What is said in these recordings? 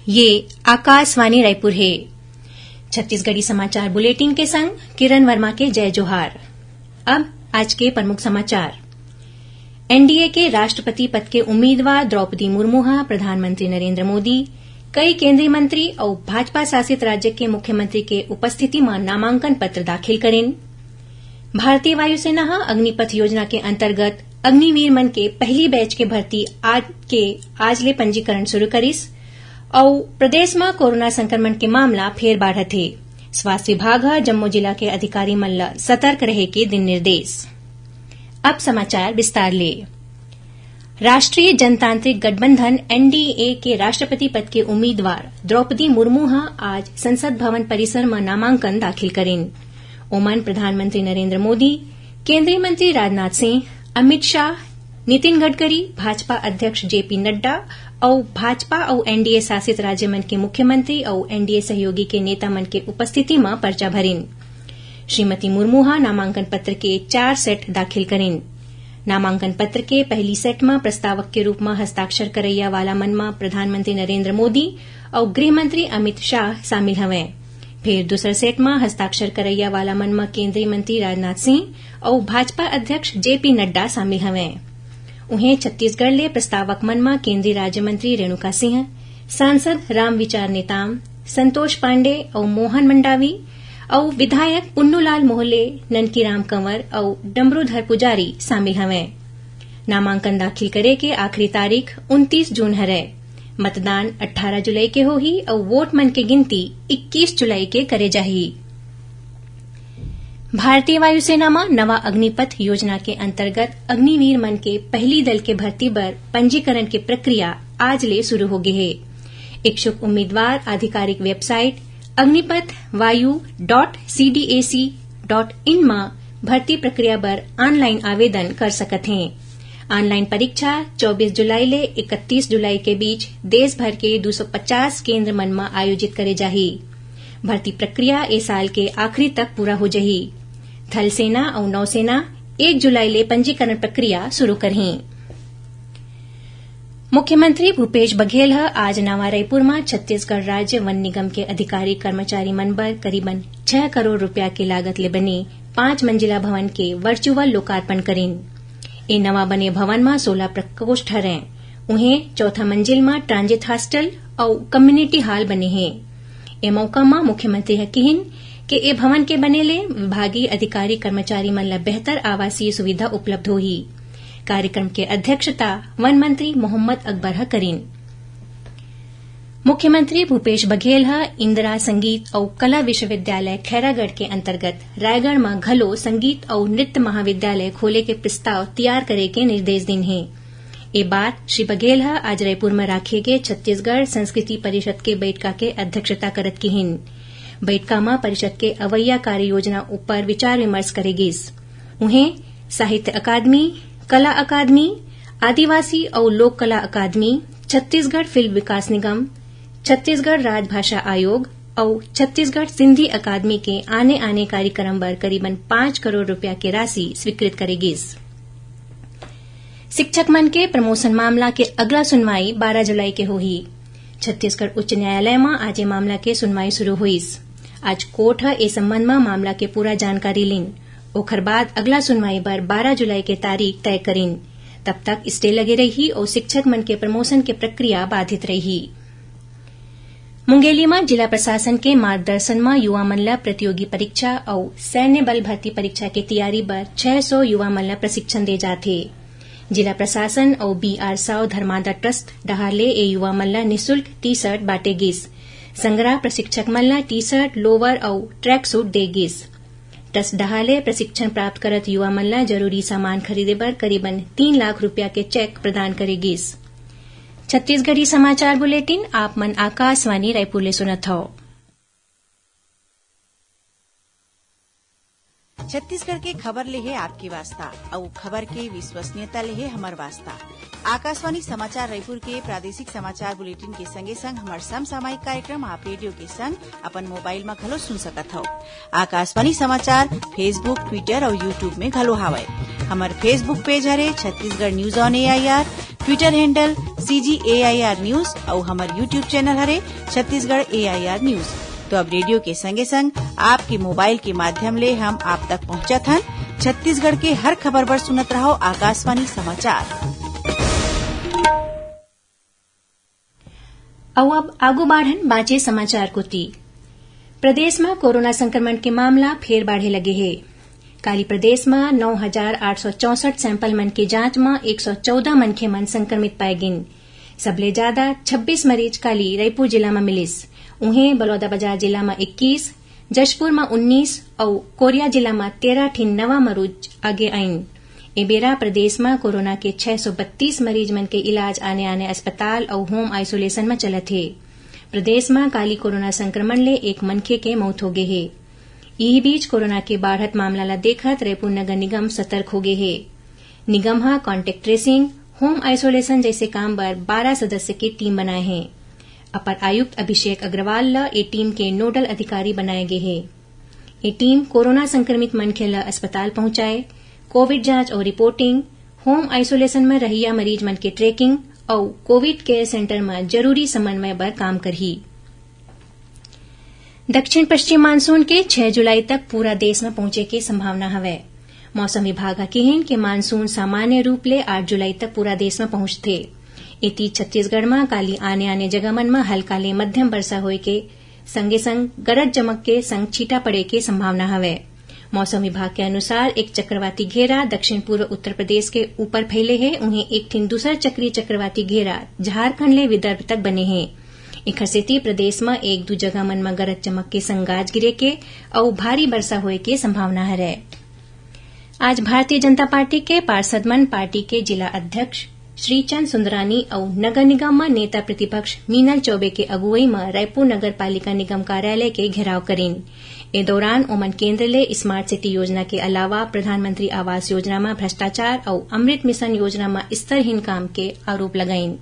ये आकाशवाणी रायपुर है। छत्तीसगढ़ी समाचार बुलेटिन के संग किरण वर्मा के जय जोहार। अब आज के प्रमुख समाचार। एनडीए के राष्ट्रपति पद के उम्मीदवार द्रौपदी मुर्मू प्रधानमंत्री नरेंद्र मोदी, कई केंद्रीय मंत्री और भाजपा शासित राज्य के मुख्यमंत्री के उपस्थिति में नामांकन पत्र दाखिल करें। भारतीय वायुसेना अग्निपथ योजना के अंतर्गत अग्निवीर मन के पहली बैच के भर्ती आज ले पंजीकरण शुरू करिस और प्रदेश में कोरोना संक्रमण के मामला फेर बाढ़त है। स्वास्थ्य विभाग जम्मू जिला के अधिकारी मन ला सतर्क रहे के दिन निर्देश। अब समाचार विस्तार ले। राष्ट्रीय जनतांत्रिक गठबंधन एनडीए के राष्ट्रपति पद के उम्मीदवार द्रौपदी मुर्मू आज संसद भवन परिसर में नामांकन दाखिल करें। ओमन प्रधानमंत्री नरेंद्र मोदी, केंद्रीय मंत्री राजनाथ सिंह, अमित शाह, नितिन गडकरी, भाजपा अध्यक्ष जेपी नड्डा और भाजपा और एनडीए शासित राज्य मन के मुख्यमंत्री और एनडीए सहयोगी के नेता मन के उपस्थिति में पर्चा भरिन। श्रीमती मुर्मू नामांकन पत्र के 4 सेट दाखिल करें। नामांकन पत्र के पहली सेट में प्रस्तावक के रूप में हस्ताक्षर करैया वाला मन में प्रधानमंत्री नरेंद्र मोदी और गृहमंत्री अमित शाह शामिल हवे। फिर दूसरा सेट में हस्ताक्षर करैया वाला मन में केंद्रीय मंत्री राजनाथ सिंह और भाजपा अध्यक्ष जेपी नड्डा शामिल हवे। उन्हें छत्तीसगढ़ ले प्रस्तावक मन में केंद्रीय राज्य मंत्री रेणुका सिंह, सांसद रामविचार नेताम, संतोष पांडे और मोहन मंडावी और विधायक पुन्नूलाल मोहल्ले, ननकीराम कंवर और डमरूधर पुजारी शामिल हवे। नामांकन दाखिल करे के आखिरी तारीख 29 जून है। मतदान 18 जुलाई के होही और वोट मन के गिनती 21 जुलाई के करे जाही। भारतीय वायुसेना में नवा अग्निपथ योजना के अंतर्गत अग्निवीर मन के पहली दल के भर्ती बर पंजीकरण की प्रक्रिया आज ले शुरू हो गई है। इच्छुक उम्मीदवार आधिकारिक वेबसाइट अग्निपथ वायु.cdac.in में भर्ती प्रक्रिया बर ऑनलाइन आवेदन कर सकत हैं। ऑनलाइन परीक्षा 24 जुलाई ले 31 जुलाई के बीच देश भर के 250 केंद्र मन में आयोजित करे जाही। भर्ती प्रक्रिया इस साल के आखिरी तक पूरा हो जाही। थल सेना और नौसेना 1 जुलाई ले पंजीकरण प्रक्रिया शुरू करही। मुख्यमंत्री भूपेश बघेल आज नवा रायपुर में छत्तीसगढ़ राज्य वन निगम के अधिकारी कर्मचारी मन बर करीबन 6 करोड़ रुपया की लागत ले बने 5 मंजिला भवन के वर्चुअल लोकार्पण करें। ए नवा बने भवन में 16 प्रकोष्ठ हैं। उन्हें चौथा मंजिल में ट्रांजिट हॉस्टल और कम्युनिटी हॉल बने हैं। ए मौका में मुख्यमंत्री कहिन कि ए भवन के बनेले विभागीय अधिकारी कर्मचारी मन ला बेहतर आवासीय सुविधा उपलब्ध होही। कार्यक्रम के अध्यक्षता वन मंत्री मोहम्मद अकबर करीन। मुख्यमंत्री भूपेश बघेल इंदिरा संगीत और कला विश्वविद्यालय खैरागढ़ के अंतर्गत रायगढ़ में घलो संगीत और नृत्य महाविद्यालय खोले के प्रस्ताव तैयार करे के निर्देश दिन है। ये बात श्री बघेल आज रायपुर में राखे गए छत्तीसगढ़ संस्कृति परिषद के बैठका के अध्यक्षता करत किहिन। बैठका में परिषद के अवैया कार्य योजना ऊपर विचार विमर्श करेगिस। उन्हें साहित्य अकादमी, कला अकादमी, आदिवासी और लोक कला अकादमी, छत्तीसगढ़ फिल्म विकास निगम, छत्तीसगढ़ राजभाषा आयोग और छत्तीसगढ़ सिंधी अकादमी के आने कार्यक्रम पर करीबन 5 करोड़ रुपया की राशि स्वीकृत करेगी। शिक्षक मन के प्रमोशन मामला के अगला सुनवाई 12 जुलाई के होही। छत्तीसगढ़ उच्च न्यायालय में आज मामला के सुनवाई शुरू हुई। आज कोर्ट ए संबंध में मामला के पूरा जानकारी लीन। ओखर बाद अगला सुनवाई पर 12 जुलाई के तारीख तय करीन। तब तक स्टे लगे रही और शिक्षक मन के प्रमोशन की प्रक्रिया बाधित रही। मुंगेली में जिला प्रशासन के मार्गदर्शन में युवा मन ला प्रतियोगी परीक्षा और सैन्य बल भर्ती परीक्षा की तैयारी पर 600 युवा मन ला प्रशिक्षण दे जाते। जिला प्रशासन और बीआर साव धर्मादा ट्रस्ट डहारले ए युवा मन ला निःशुल्क टी-शर्ट बांटेगिस। संग्रह प्रशिक्षक मन ला टी-शर्ट, लोवर और ट्रैक सूट देगिस। ट्रस्ट डहाले प्रशिक्षण प्राप्त करत युवा मन ला जरूरी सामान खरीदे बर करीबन 3 लाख रुपया के चेक प्रदान करेगिस। छत्तीसगढ़ी समाचार बुलेटिन आप मन आकाशवाणी रायपुर ले सुनत हौ। छत्तीसगढ़ के खबर ले है आपके वास्ता और खबर के विश्वसनीयता ले है हमर वास्ता। आकाशवाणी समाचार रायपुर के प्रादेशिक समाचार बुलेटिन के संगे संग हमार समसामयिक कार्यक्रम आप रेडियो के संग अपन मोबाइल में घलो सुन सकत हो। आकाशवाणी समाचार फेसबुक, ट्विटर और यूट्यूब में घलो हावय। हमार फेसबुक पेज हरे Chhattisgarh news on AIR, Twitter handle CGAIR news और हमार यूट्यूब चैनल हरे छत्तीसगढ़ AIR न्यूज। तो अब रेडियो के संगे संग आपके मोबाइल के माध्यम ले हम आप तक पहुंचत हन। छत्तीसगढ़ के हर खबर पर सुनत रहो आकाशवाणी समाचार। अब आगू बाढ़न बाँचे समाचार कोती। प्रदेश में कोरोना संक्रमण के मामला फेर बाढ़े लगे है। काली प्रदेश में 9,864 सैंपल मन के जांच में 114 मनखे मन संक्रमित पाए गिन। सबले ज्यादा 26 मरीज काली रायपुर जिला में मिलिस। उन्हें बलौदाबाजार जिला में 21, जशपुर में 19 और कोरिया जिला में 13 ठिन नवा मरीज आगे आईन। ए बेरा प्रदेश में कोरोना के 632 मरीज मन के इलाज आने आने अस्पताल और होम आइसोलेशन में चलत है। प्रदेश में काली कोरोना संक्रमण ले एक मनखे के मौत हो गए है। यही बीच कोरोना के बढ़त मामला ला देखत रायपुर नगर निगम सतर्क हो गए है। निगम हा कॉन्टेक्ट ट्रेसिंग, होम आइसोलेशन जैसे काम पर 12 सदस्य की टीम बनाए हैं। अपर आयुक्त अभिषेक अग्रवाल ला ए टीम के नोडल अधिकारी बनाए गए हैं। ये टीम कोरोना संक्रमित मनखे ला अस्पताल पहुंचाए, कोविड जांच और रिपोर्टिंग, होम आइसोलेशन में रहिया मरीज मन के ट्रैकिंग और कोविड केयर सेंटर में जरूरी समन्वय पर काम करही। दक्षिण पश्चिम मानसून के 6 जुलाई तक पूरा देश में पहुंचे की संभावना हवे। मौसम विभाग कहिन कि मानसून सामान्य रूप ले 8 जुलाई तक पूरा देश में पहुंचथे। इति छत्तीसगढ़ में काली आने आने जगह मन में हल्का ले मध्यम वर्षा होए के संगे संग गरज चमक के संग छींटा पड़े के संभावना हवे। मौसम विभाग के अनुसार एक चक्रवाती घेरा दक्षिण पूर्व उत्तर प्रदेश के ऊपर फैले है। उन्हें एक ठिन दूसरा चक्रीय चक्रवाती घेरा झारखंड ले विदर्भ तक बने हैं। एखर सेती प्रदेश में एक दू जगह मन में गरज चमक के संग गाज गिरे के और भारी वर्षा होए के संभावना है। आज भारतीय जनता पार्टी के पार्षद मन पार्टी के जिला अध्यक्ष श्रीचंद सुंदरानी और नगर निगम में नेता प्रतिपक्ष मीनल चौबे के अगुवाई में रायपुर नगर पालिका निगम कार्यालय के घेराव करीन। ए दौरान ओमन केंद्र ले स्मार्ट सिटी योजना के अलावा प्रधानमंत्री आवास योजना में भ्रष्टाचार और अमृत मिशन योजना में स्तरहीन काम के आरोप लगाइन।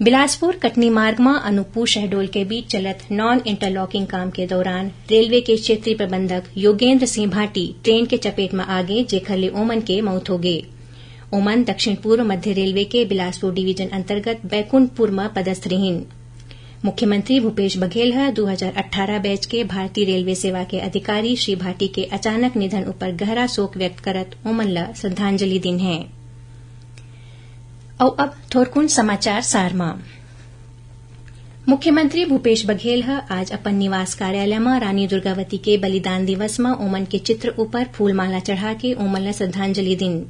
बिलासपुर कटनी मार्ग में अनूपपुर शहडोल के बीच चलत नॉन इंटरलॉकिंग काम के दौरान रेलवे के क्षेत्रीय प्रबंधक योगेंद्र सिंह भाटी ट्रेन के चपेट में आ गए, जेखर ले ओमन के मौत हो गए। ओमन दक्षिण पूर्व मध्य रेलवे के बिलासपुर डिवीजन अंतर्गत बैकुंठपुर में पदस्थ रहीन। मुख्यमंत्री भूपेश बघेल 2018 बैच के भारतीय रेलवे सेवा के अधिकारी श्री भाटी के अचानक निधन पर गहरा शोक व्यक्त करत ओमन ला श्रद्धांजलि दिन है। और अब थोरकुन समाचार सारमा। मुख्यमंत्री भूपेश बघेल आज अपन निवास कार्यालय में रानी दुर्गावती के बलिदान दिवस में ओमन के चित्र ऊपर फूलमाला चढ़ा के ओमन ला श्रद्धांजलि दिन।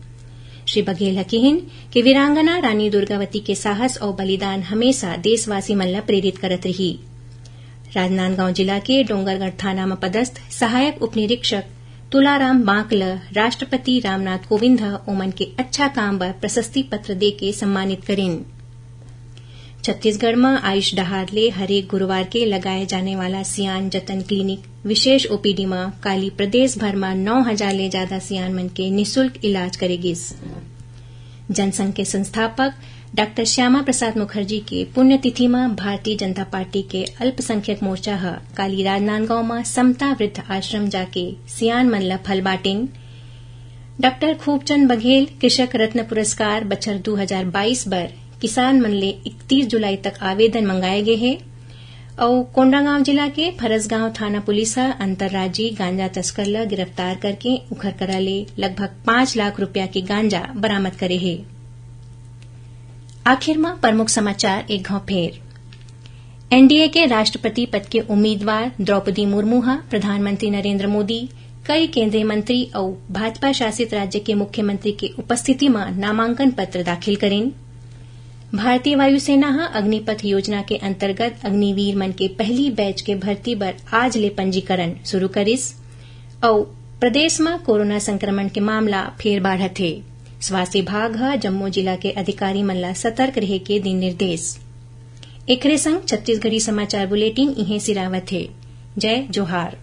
श्री बघेल कहिन कि वीरांगना रानी दुर्गावती के साहस और बलिदान हमेशा देशवासी मन ला प्रेरित करत रही। राजनांदगांव जिला के डोंगरगढ़ थाना में पदस्थ सहायक उप निरीक्षक तुलाराम बांकल राष्ट्रपति रामनाथ कोविंद ओमन के अच्छा काम पर प्रशस्ति पत्र दे के सम्मानित करेन। छत्तीसगढ़ में आयुष डहार ले हरेक गुरुवार के लगाए जाने वाला सियान जतन क्लिनिक विशेष ओपीडी में काली प्रदेश भर में 9,000 ले ज्यादा सियान मन के निःशुल्क इलाज करेगिस। जनसंघ के संस्थापक डॉक्टर श्यामा प्रसाद मुखर्जी के पुण्यतिथि में भारतीय जनता पार्टी के अल्पसंख्यक मोर्चा काली राजनांदगांव में समता वृद्ध आश्रम जाके सियान मन ला फल बांटेन। डॉक्टर खूबचंद बघेल कृषक रत्न पुरस्कार बछर 2022 बर किसान मन ले 31 जुलाई तक आवेदन मंगाए गए हैं। और कोंडागांव जिला के फरसगांव थाना पुलिस अंतर्राज्यीय गांजा तस्कर ला गिरफ्तार करके उखरकरा ले लगभग 5 लाख रुपया की गांजा बरामद करे है। आखिर में प्रमुख समाचार एक घाव फेर। एनडीए के राष्ट्रपति पद के उम्मीदवार द्रौपदी मुर्मू प्रधानमंत्री नरेंद्र मोदी, कई केंद्रीय मंत्री और भाजपा शासित राज्य के मुख्यमंत्री के उपस्थिति में नामांकन पत्र दाखिल करें। भारतीय वायुसेना अग्निपथ योजना के अंतर्गत अग्निवीर मन के पहली बैच के भर्ती पर आज ले पंजीकरण शुरू करिस। और प्रदेश में कोरोना संक्रमण के मामला फेर बढ़त है। स्वास्थ्य विभाग जम्मू जिला के अधिकारी मन ला सतर्क रहे के दिन निर्देश। एकरे संग छत्तीसगढ़ी समाचार बुलेटिन इहें सिरावत है। जय जोहार।